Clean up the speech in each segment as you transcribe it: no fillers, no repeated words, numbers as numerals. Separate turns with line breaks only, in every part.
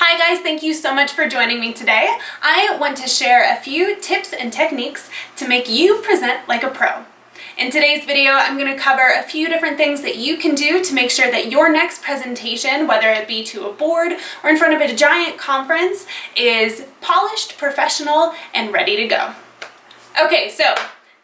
Hi guys, thank you so much for joining me today. I want to share a few tips and techniques to make you present like a pro. In today's video, I'm going to cover a few different things that you can do to make sure that your next presentation, whether it be to a board or in front of a giant conference, is polished, professional, and ready to go. Okay, so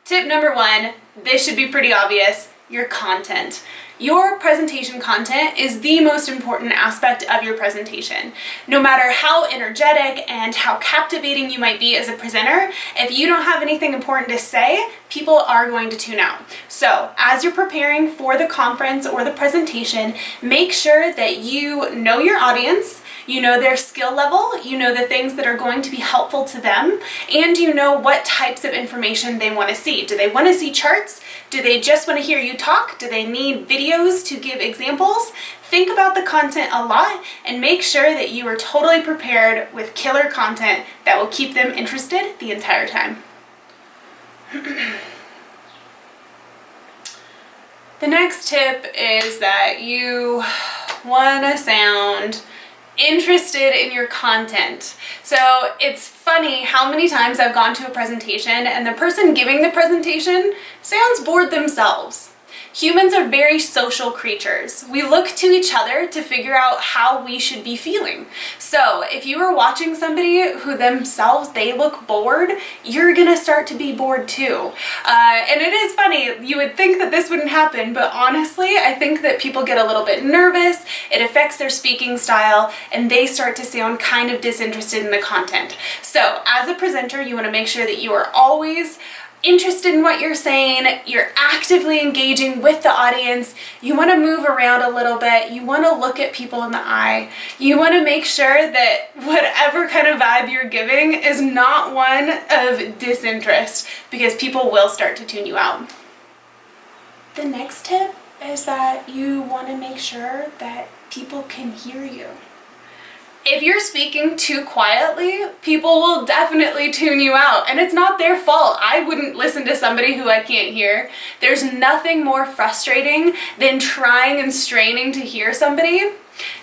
tip number one, this should be pretty obvious, your content. Your presentation content is the most important aspect of your presentation. No matter how energetic and how captivating you might be as a presenter, if you don't have anything important to say, people are going to tune out. So as you're preparing for the conference or the presentation, make sure that you know your audience, you know their skill level, you know the things that are going to be helpful to them, and you know what types of information they want to see. Do they want to see charts? Do they just want to hear you talk? Do they need videos to give examples? Think about the content a lot and make sure that you are totally prepared with killer content that will keep them interested the entire time. The next tip is that you want to sound interested in your content. So it's funny how many times I've gone to a presentation and the person giving the presentation sounds bored themselves. Humans are very social creatures. We look to each other to figure out how we should be feeling. So if you are watching somebody who themselves, they look bored, you're gonna start to be bored too. And it is funny, you would think that this wouldn't happen, but honestly, I think that people get a little bit nervous, it affects their speaking style, and they start to sound kind of disinterested in the content. So as a presenter, you wanna make sure that you are always interested in what you're saying, you're actively engaging with the audience, you want to move around a little bit, you want to look at people in the eye, you want to make sure that whatever kind of vibe you're giving is not one of disinterest, because people will start to tune you out. The next tip is that you want to make sure that people can hear you. If you're speaking too quietly, people will definitely tune you out, and it's not their fault. I wouldn't listen to somebody who I can't hear. There's nothing more frustrating than trying and straining to hear somebody.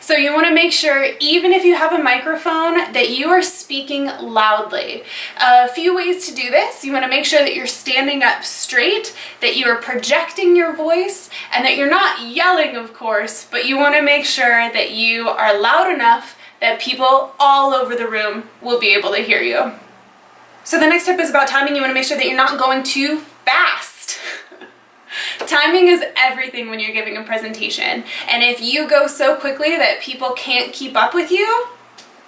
So you want to make sure, even if you have a microphone, that you are speaking loudly. A few ways to do this. You want to make sure that you're standing up straight, that you are projecting your voice, and that you're not yelling, of course, but you want to make sure that you are loud enough that people all over the room will be able to hear you. So the next tip is about timing. You want to make sure that you're not going too fast. Timing is everything when you're giving a presentation. And if you go so quickly that people can't keep up with you,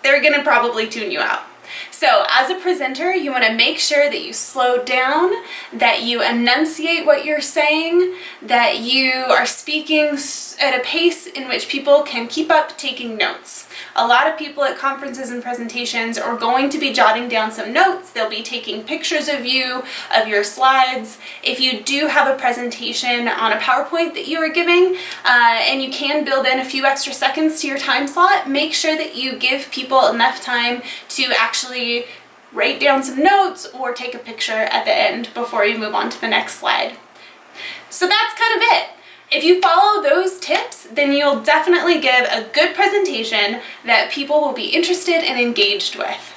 they're gonna probably tune you out. So as a presenter, you want to make sure that you slow down, that you enunciate what you're saying, that you are speaking at a pace in which people can keep up taking notes. A lot of people at conferences and presentations are going to be jotting down some notes. They'll be taking pictures of you, of your slides. If you do have a presentation on a PowerPoint that you are giving, and you can build in a few extra seconds to your time slot, make sure that you give people enough time to actually write down some notes or take a picture at the end before you move on to the next slide. So that's kind of it. If you follow those tips, then you'll definitely give a good presentation that people will be interested and engaged with.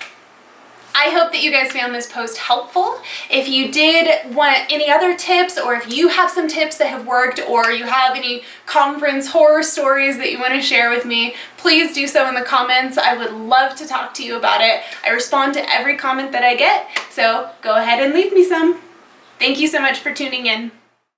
I hope that you guys found this post helpful. If you did want any other tips, or if you have some tips that have worked, or you have any conference horror stories that you want to share with me, please do so in the comments. I would love to talk to you about it. I respond to every comment that I get, so go ahead and leave me some. Thank you so much for tuning in.